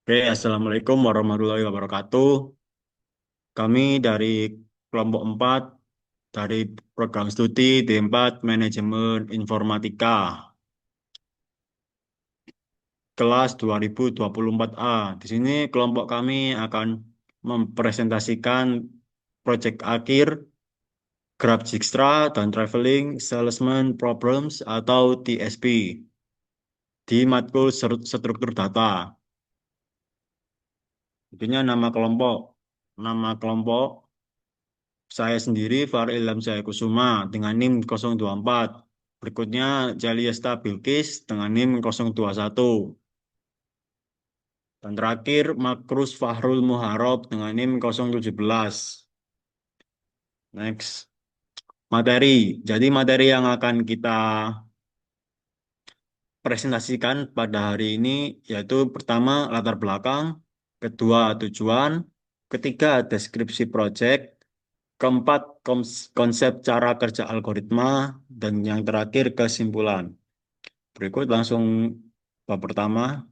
Oke, Assalamualaikum warahmatullahi wabarakatuh. Kami dari kelompok 4 dari program studi D4 Manajemen Informatika, kelas 2024A. Di sini kelompok kami akan mempresentasikan proyek akhir Grab Dijkstra dan Traveling Salesman Problems atau TSP di matkul struktur data. Intinya nama kelompok saya sendiri Fahri Ilham Syah Kusuma dengan NIM 024. Berikutnya Jaliesta Bilkis dengan NIM 021. Dan terakhir Makrus Fahrul Muharob dengan NIM 017. Next. Materi. Jadi materi yang akan kita presentasikan pada hari ini yaitu pertama latar belakang, kedua tujuan, ketiga deskripsi proyek, keempat konsep cara kerja algoritma, dan yang terakhir kesimpulan. Berikut langsung bab pertama.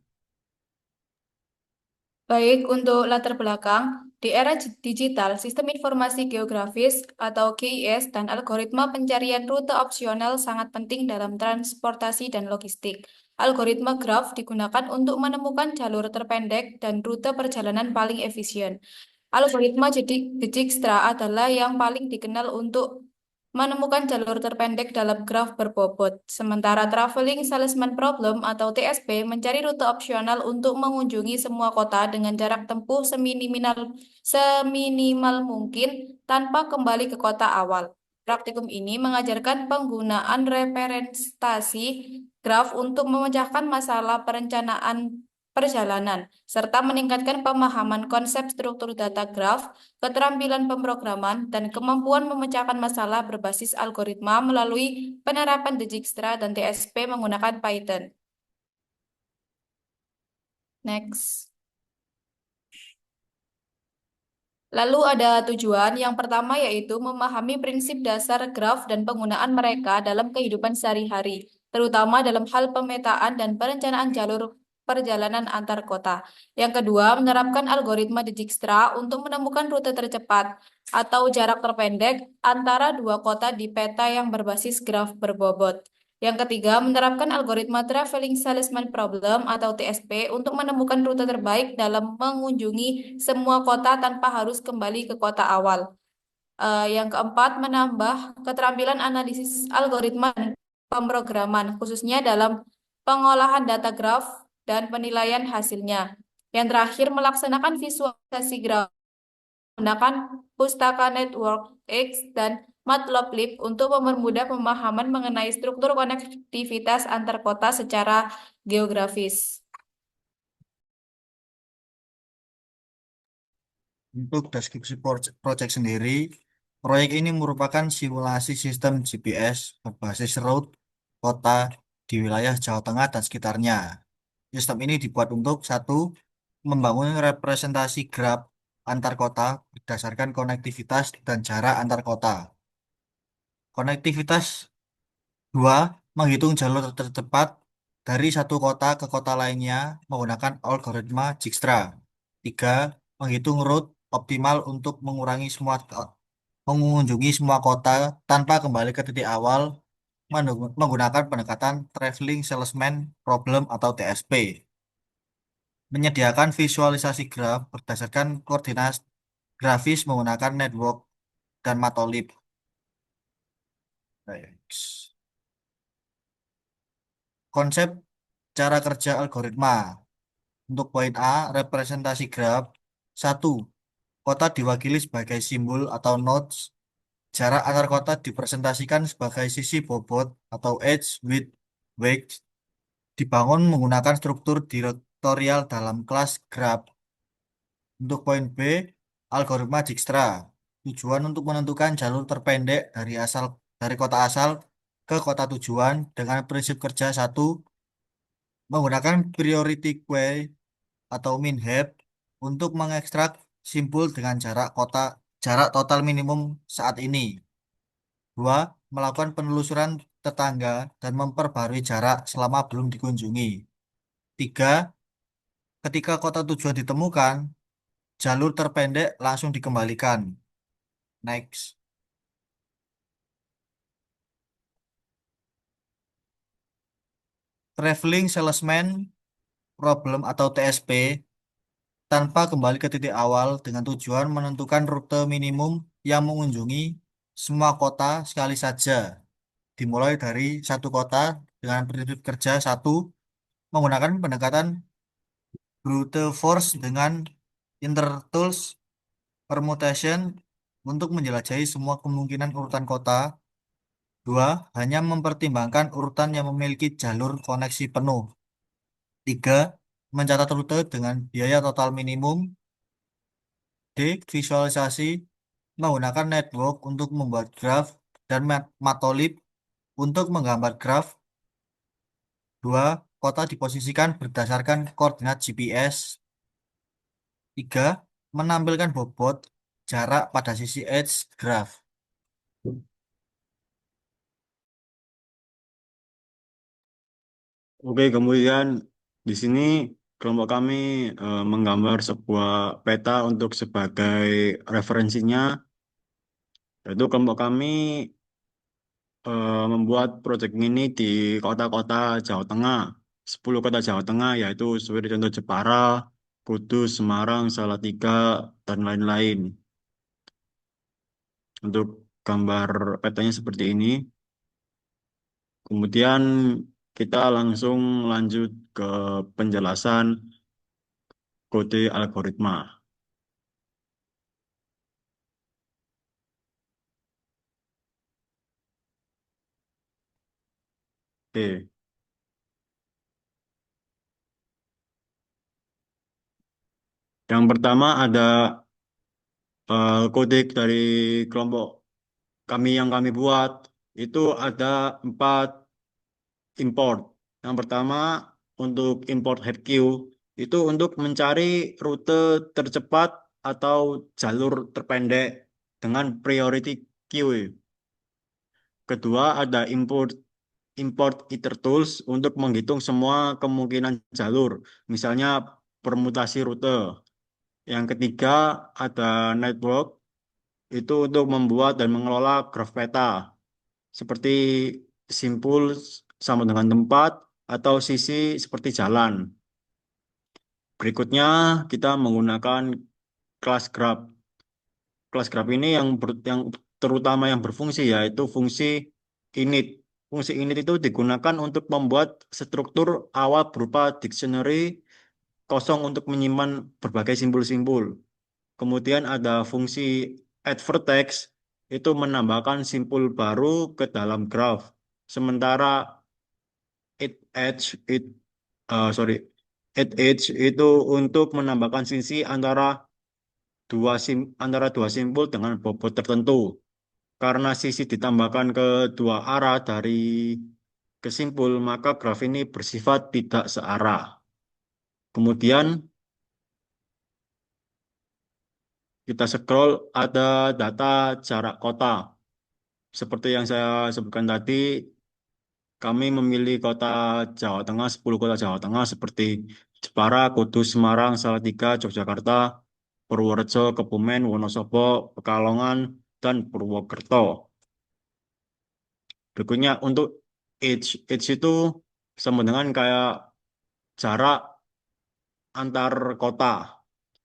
Baik, untuk latar belakang, di era digital, sistem informasi geografis atau GIS dan algoritma pencarian rute opsional sangat penting dalam transportasi dan logistik. Algoritma graf digunakan untuk menemukan jalur terpendek dan rute perjalanan paling efisien. Algoritma Dijkstra adalah yang paling dikenal untuk menemukan jalur terpendek dalam graf berbobot. Sementara Traveling Salesman Problem atau TSP mencari rute opsional untuk mengunjungi semua kota dengan jarak tempuh seminimal mungkin tanpa kembali ke kota awal. Praktikum ini mengajarkan penggunaan representasi graf untuk memecahkan masalah perencanaan perjalanan, serta meningkatkan pemahaman konsep struktur data graf, keterampilan pemrograman, dan kemampuan memecahkan masalah berbasis algoritma melalui penerapan Dijkstra dan TSP menggunakan Python. Next. Lalu ada tujuan yang pertama yaitu memahami prinsip dasar graf dan penggunaan mereka dalam kehidupan sehari-hari, terutama dalam hal pemetaan dan perencanaan jalur perjalanan antar kota. Yang kedua, menerapkan algoritma Dijkstra untuk menemukan rute tercepat atau jarak terpendek antara dua kota di peta yang berbasis graf berbobot. Yang ketiga, menerapkan algoritma Traveling Salesman Problem atau TSP untuk menemukan rute terbaik dalam mengunjungi semua kota tanpa harus kembali ke kota awal. Yang keempat, menambah keterampilan analisis algoritma dan pemrograman, khususnya dalam pengolahan data graf dan penilaian hasilnya. Yang terakhir, melaksanakan visualisasi graf menggunakan Pustaka Network X dan Matplotlib untuk mempermudah pemahaman mengenai struktur konektivitas antar kota secara geografis. Untuk deskripsi proyek sendiri, proyek ini merupakan simulasi sistem GPS berbasis route kota di wilayah Jawa Tengah dan sekitarnya. Sistem ini dibuat untuk satu, membangun representasi graf antar kota berdasarkan konektivitas dan jarak antar kota. Konektivitas dua, menghitung jalur tercepat dari satu kota ke kota lainnya menggunakan algoritma Dijkstra. Tiga, menghitung route optimal untuk mengunjungi semua kota tanpa kembali ke titik awal menggunakan pendekatan Traveling Salesman Problem atau TSP. Menyediakan visualisasi graf berdasarkan koordinat grafis menggunakan network dan matolib. Baik. Konsep cara kerja algoritma. Untuk poin A, representasi graf. Satu, kota diwakili sebagai simbol atau nodes. Jarak antar kota dipresentasikan sebagai sisi bobot atau edge, width, weight. Dibangun menggunakan struktur direktorial dalam kelas graf. Untuk poin B, algoritma Dijkstra. Tujuan untuk menentukan jalur terpendek dari kota asal ke kota tujuan dengan prinsip kerja satu, menggunakan priority query atau min-heap untuk mengekstrak simpul dengan jarak total minimum saat ini. Dua, melakukan penelusuran tetangga dan memperbarui jarak selama belum dikunjungi. Tiga, Ketika kota tujuan ditemukan, jalur terpendek langsung dikembalikan. Next. Traveling Salesman Problem atau TSP tanpa kembali ke titik awal dengan tujuan menentukan rute minimum yang mengunjungi semua kota sekali saja. Dimulai dari satu kota dengan prinsip kerja satu, menggunakan pendekatan brute force dengan intertools permutation untuk menjelajahi semua kemungkinan urutan kota. Dua, hanya mempertimbangkan urutan yang memiliki jalur koneksi penuh. Tiga, mencatat rute dengan biaya total minimum. D. Visualisasi menggunakan network untuk membuat graf dan matplotlib untuk menggambar graf. Dua, kota diposisikan berdasarkan koordinat GPS. Tiga, menampilkan bobot jarak pada sisi edge graf. Oke, kemudian di sini kelompok kami menggambar sebuah peta untuk sebagai referensinya, yaitu kelompok kami membuat proyek ini di kota-kota Jawa Tengah, 10 kota Jawa Tengah, yaitu sebagai contoh Jepara, Kudus, Semarang, Salatiga, dan lain-lain. Untuk gambar petanya seperti ini. Kemudian kita langsung lanjut ke penjelasan kode algoritma. Oke. Yang pertama ada kode dari kelompok kami yang kami buat. Itu ada 4 import. Yang pertama untuk import head queue itu untuk mencari rute tercepat atau jalur terpendek dengan priority queue. Kedua ada import iter tools untuk menghitung semua kemungkinan jalur, misalnya permutasi rute. Yang ketiga ada network itu untuk membuat dan mengelola graf peta seperti simpul sama dengan tempat atau sisi seperti jalan. Berikutnya kita menggunakan kelas graph. Kelas graph ini yang terutama yang berfungsi yaitu fungsi init. Fungsi init itu digunakan untuk membuat struktur awal berupa dictionary kosong untuk menyimpan berbagai simbol-simbol. Kemudian ada fungsi add vertex itu menambahkan simpul baru ke dalam graph. Sementara it edge it sorry add edge itu untuk menambahkan sisi antara dua simpul dengan bobot tertentu. Karena sisi ditambahkan ke dua arah dari kesimpul, maka graf ini bersifat tidak searah. Kemudian kita scroll ada data jarak kota. Seperti yang saya sebutkan tadi, kami memilih kota Jawa Tengah, 10 kota Jawa Tengah seperti Jepara, Kudus, Semarang, Salatiga, Yogyakarta, Purworejo, Kebumen, Wonosobo, Pekalongan, dan Purwokerto. Berikutnya untuk age itu sama dengan kayak jarak antar kota.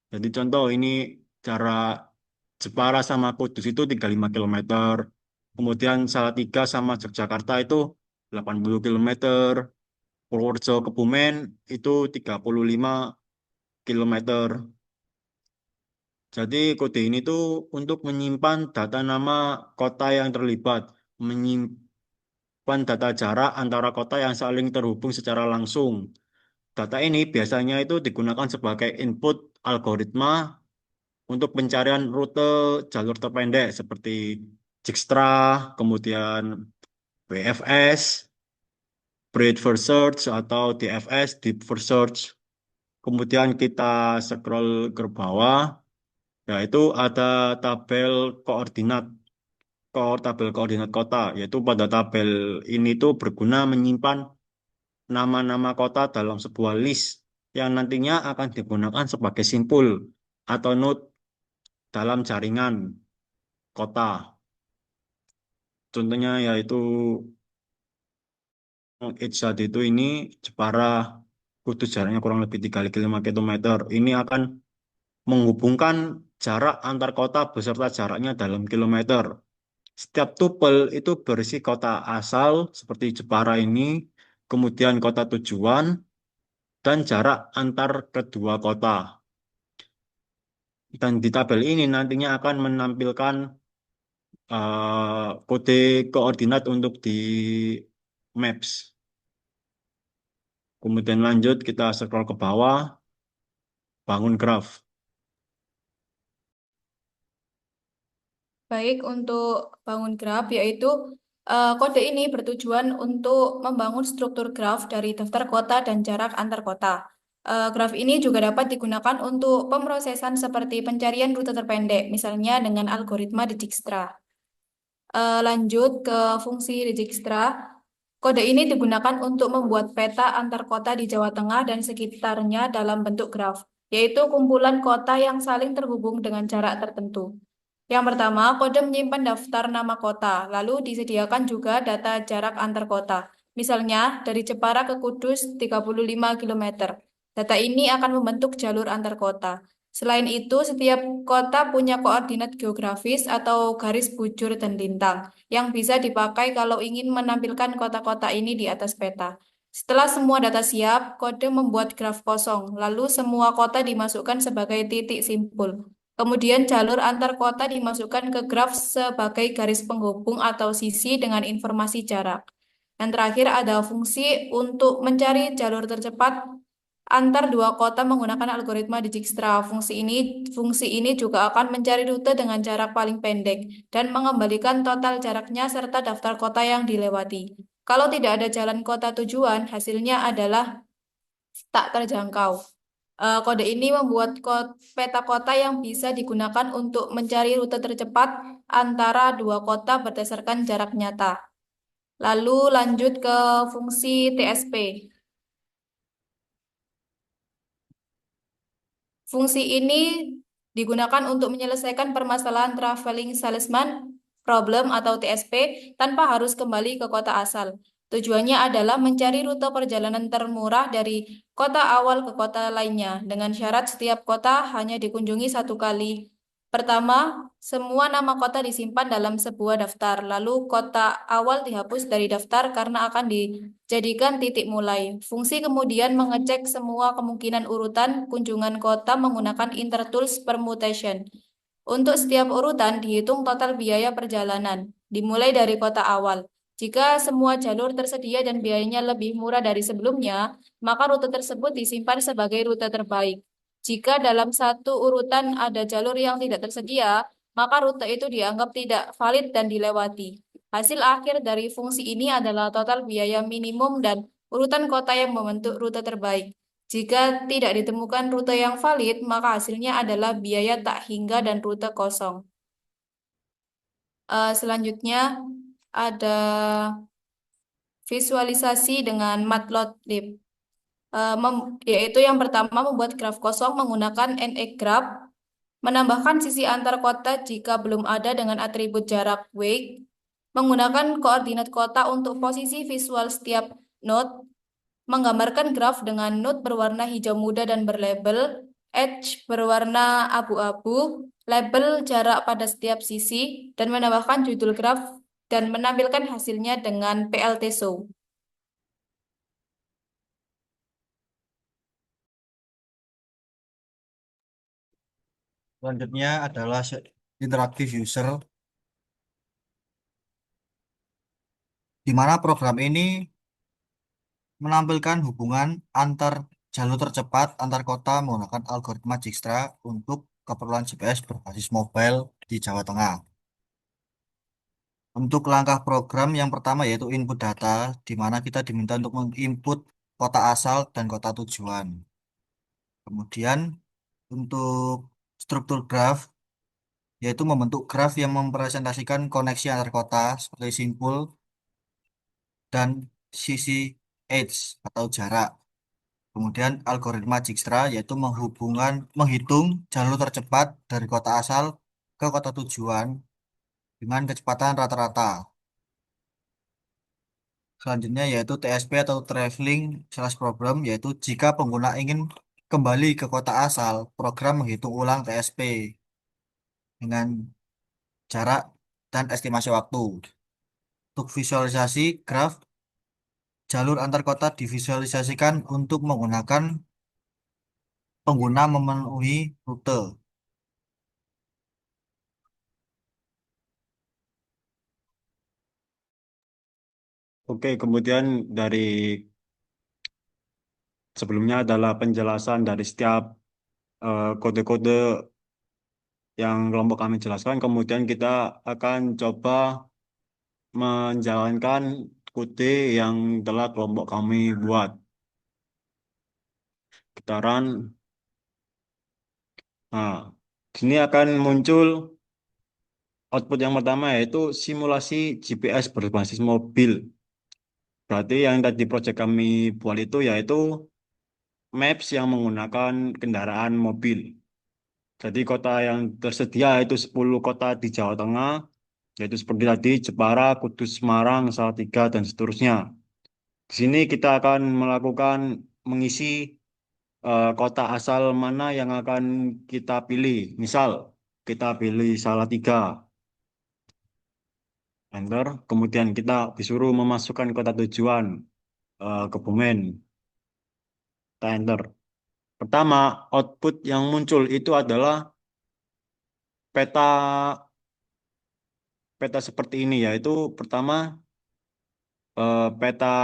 Jadi contoh ini jarak Jepara sama Kudus itu 35 kilometer. Kemudian Salatiga sama Yogyakarta itu 80 kilometer. Purworejo Kebumen itu 35 kilometer. Jadi kode ini tuh untuk menyimpan data nama kota yang terlibat, menyimpan data jarak antara kota yang saling terhubung secara langsung. Data ini biasanya itu digunakan sebagai input algoritma untuk pencarian rute jalur terpendek seperti Dijkstra, kemudian BFS, Breadth First Search atau DFS, Deep First Search. Kemudian kita scroll ke bawah, yaitu ada tabel koordinat, tabel koordinat kota, yaitu pada tabel ini tuh berguna menyimpan nama-nama kota dalam sebuah list yang nantinya akan digunakan sebagai simpul atau node dalam jaringan kota. Contohnya yaitu Ijzad itu ini Jepara Kudus jaraknya kurang lebih 3,5 km. Ini akan menghubungkan jarak antar kota beserta jaraknya dalam kilometer. Setiap tupel itu berisi kota asal seperti Jepara ini, kemudian kota tujuan, dan jarak antar kedua kota. Dan di tabel ini nantinya akan menampilkan kode koordinat untuk di Maps. Kemudian lanjut kita scroll ke bawah, bangun graf. Baik, untuk bangun graf, yaitu kode ini bertujuan untuk membangun struktur graf dari daftar kota dan jarak antar kota. Graf ini juga dapat digunakan untuk pemrosesan seperti pencarian rute terpendek, misalnya dengan algoritma Dijkstra. Lanjut ke fungsi Dijkstra. Kode ini digunakan untuk membuat peta antar kota di Jawa Tengah dan sekitarnya dalam bentuk graf, yaitu kumpulan kota yang saling terhubung dengan jarak tertentu. Yang pertama, kode menyimpan daftar nama kota, lalu disediakan juga data jarak antar kota. Misalnya, dari Jepara ke Kudus 35 km. Data ini akan membentuk jalur antar kota. Selain itu, setiap kota punya koordinat geografis atau garis bujur dan lintang yang bisa dipakai kalau ingin menampilkan kota-kota ini di atas peta. Setelah semua data siap, kode membuat graf kosong, lalu semua kota dimasukkan sebagai titik simpul. Kemudian jalur antar kota dimasukkan ke graf sebagai garis penghubung atau sisi dengan informasi jarak. Dan terakhir ada fungsi untuk mencari jalur tercepat antar dua kota menggunakan algoritma Dijkstra. Fungsi ini juga akan mencari rute dengan jarak paling pendek dan mengembalikan total jaraknya serta daftar kota yang dilewati. Kalau tidak ada jalan kota tujuan, hasilnya adalah tak terjangkau. Kode ini membuat peta kota yang bisa digunakan untuk mencari rute tercepat antara dua kota berdasarkan jarak nyata. Lalu lanjut ke fungsi TSP. Fungsi ini digunakan untuk menyelesaikan permasalahan traveling salesman problem atau TSP tanpa harus kembali ke kota asal. Tujuannya adalah mencari rute perjalanan termurah dari kota awal ke kota lainnya, dengan syarat setiap kota hanya dikunjungi satu kali. Pertama, semua nama kota disimpan dalam sebuah daftar, lalu kota awal dihapus dari daftar karena akan dijadikan titik mulai. Fungsi kemudian mengecek semua kemungkinan urutan kunjungan kota menggunakan intertools permutation. Untuk setiap urutan dihitung total biaya perjalanan, dimulai dari kota awal. Jika semua jalur tersedia dan biayanya lebih murah dari sebelumnya, maka rute tersebut disimpan sebagai rute terbaik. Jika dalam satu urutan ada jalur yang tidak tersedia, maka rute itu dianggap tidak valid dan dilewati. Hasil akhir dari fungsi ini adalah total biaya minimum dan urutan kota yang membentuk rute terbaik. Jika tidak ditemukan rute yang valid, maka hasilnya adalah biaya tak hingga dan rute kosong. Selanjutnya ada visualisasi dengan Matplotlib. Yaitu yang pertama membuat graf kosong menggunakan NE-graph, menambahkan sisi antar kota jika belum ada dengan atribut jarak weight, menggunakan koordinat kota untuk posisi visual setiap node, menggambarkan graf dengan node berwarna hijau muda dan berlabel, edge berwarna abu-abu, label jarak pada setiap sisi, dan menambahkan judul graf dan menampilkan hasilnya dengan PLT show. Selanjutnya adalah interactive user, di mana program ini menampilkan hubungan antar jalur tercepat antar kota menggunakan algoritma Dijkstra untuk keperluan GPS berbasis mobile di Jawa Tengah. Untuk langkah program yang pertama yaitu input data, di mana kita diminta untuk menginput kota asal dan kota tujuan. Kemudian untuk struktur graf, yaitu membentuk graf yang mempresentasikan koneksi antar kota seperti simpul dan sisi edge atau jarak. Kemudian algoritma Dijkstra yaitu menghitung jalur tercepat dari kota asal ke kota tujuan dengan kecepatan rata-rata. Selanjutnya yaitu TSP atau Traveling Slash Program, yaitu jika pengguna ingin kembali ke kota asal, program menghitung ulang TSP dengan jarak dan estimasi waktu. Untuk visualisasi graf, jalur antar kota divisualisasikan untuk menggunakan pengguna memenuhi rute. Oke, kemudian dari sebelumnya adalah penjelasan dari setiap kode-kode yang kelompok kami jelaskan. Kemudian kita akan coba menjalankan kode yang telah kelompok kami buat. Getaran. Nah, sini akan muncul output yang pertama yaitu simulasi GPS berbasis mobil. Berarti yang tadi proyek kami buat itu yaitu maps yang menggunakan kendaraan mobil. Jadi kota yang tersedia itu 10 kota di Jawa Tengah, yaitu seperti tadi Jepara, Kudus, Semarang, Salatiga, dan seterusnya. Di sini kita akan melakukan mengisi kota asal mana yang akan kita pilih. Misal, kita pilih Salatiga, enter. Kemudian kita disuruh memasukkan kota tujuan, Kebumen, kita enter. Pertama, output yang muncul itu adalah peta peta seperti ini, yaitu pertama peta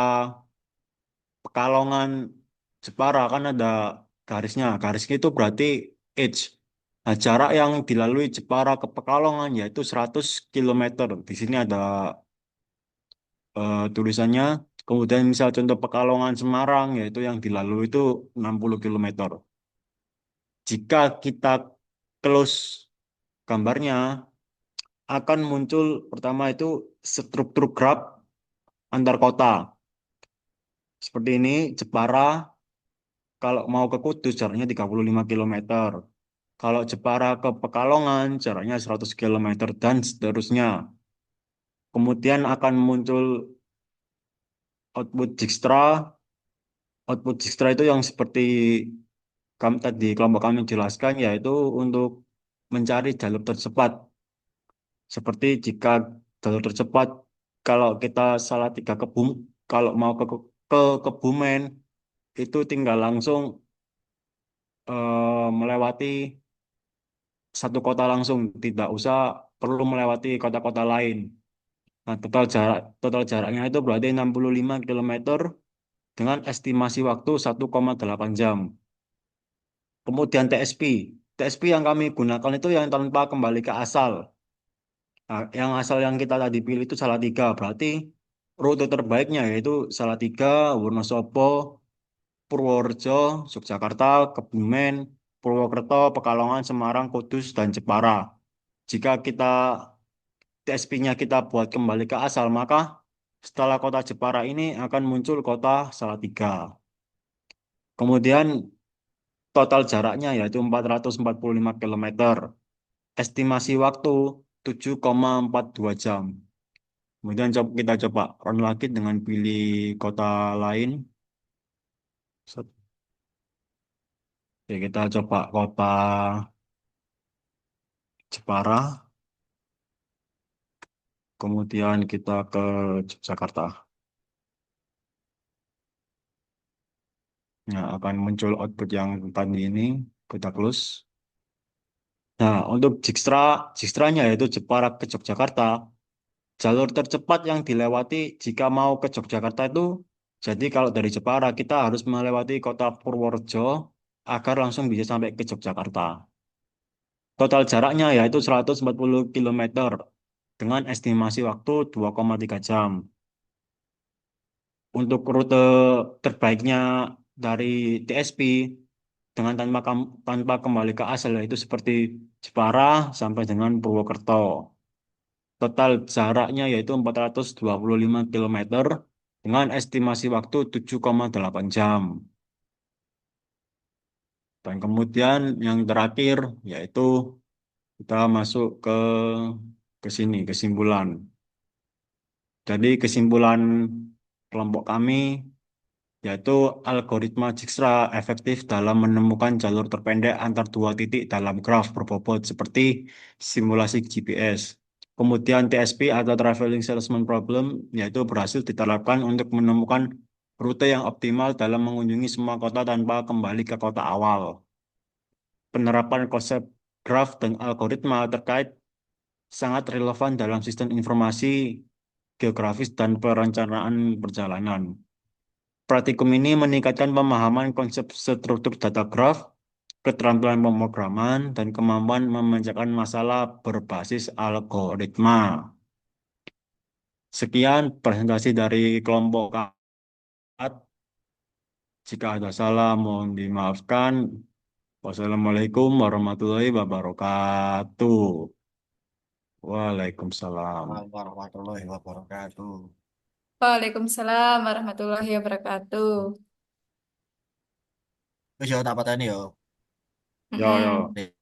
Pekalongan Jepara kan ada garisnya. Garisnya itu berarti edge. Nah, jarak yang dilalui Jepara ke Pekalongan yaitu 100 kilometer. Di sini ada tulisannya. Kemudian misal contoh Pekalongan Semarang yaitu yang dilalui itu 60 kilometer. Jika kita close gambarnya akan muncul pertama itu struktur graf antar kota. Seperti ini, Jepara kalau mau ke Kudus jaraknya 35 kilometer. Kalau Jepara ke Pekalongan jaraknya 100 kilometer dan seterusnya. Kemudian akan muncul output Dijkstra. Output Dijkstra itu yang seperti kami tadi kelompok kami jelaskan yaitu untuk mencari jalur tercepat. Seperti jika jalur tercepat kalau kita salah tiga kebum kalau mau ke Kebumen itu tinggal langsung melewati satu kota langsung, tidak usah perlu melewati kota-kota lain. Nah, total jaraknya itu berarti 65 kilometer dengan estimasi waktu 1,8 jam. Kemudian TSP. TSP yang kami gunakan itu yang tanpa kembali ke asal. Nah, yang asal yang kita tadi pilih itu Salatiga. Berarti rute terbaiknya yaitu Salatiga, Wonosobo, Purworejo, Yogyakarta, Kebumen, Purwokerto, Pekalongan, Semarang, Kudus, dan Jepara. Jika kita TSP-nya kita buat kembali ke asal, maka setelah kota Jepara ini akan muncul kota Salatiga. Kemudian total jaraknya yaitu 445 kilometer. Estimasi waktu 7,42 jam. Kemudian kita coba run lagi dengan pilih kota lain. Set. Oke, kita coba kota Jepara. Kemudian kita ke Yogyakarta. Nah, akan muncul output yang tadi ini. Kita close. Nah, untuk Dijkstranya yaitu Jepara ke Yogyakarta, jalur tercepat yang dilewati jika mau ke Yogyakarta itu, jadi kalau dari Jepara kita harus melewati kota Purworejo agar langsung bisa sampai ke Yogyakarta. Total jaraknya yaitu 140 kilometer dengan estimasi waktu 2,3 jam. Untuk rute terbaiknya dari TSP dengan tanpa kembali ke asal yaitu seperti Jepara sampai dengan Purwokerto. Total jaraknya yaitu 425 kilometer dengan estimasi waktu 7,8 jam. Dan kemudian yang terakhir yaitu kita masuk ke sini kesimpulan. Jadi kesimpulan kelompok kami yaitu algoritma Dijkstra efektif dalam menemukan jalur terpendek antar dua titik dalam graf berbobot seperti simulasi GPS. Kemudian TSP atau Traveling Salesman Problem yaitu berhasil diterapkan untuk menemukan rute yang optimal dalam mengunjungi semua kota tanpa kembali ke kota awal. Penerapan konsep graf dan algoritma terkait sangat relevan dalam sistem informasi geografis dan perencanaan perjalanan. Praktikum ini meningkatkan pemahaman konsep struktur data graf, keterampilan pemrograman, dan kemampuan memecahkan masalah berbasis algoritma. Sekian presentasi dari kelompok KAT. Jika ada salah, mohon dimaafkan. Wassalamualaikum warahmatullahi wabarakatuh. Waalaikumsalam. Warahmatullahi wabarakatuh. Waalaikumsalam warahmatullahi wabarakatuh. Wis yo tak pateni yo. Yo, Mm-mm. yo.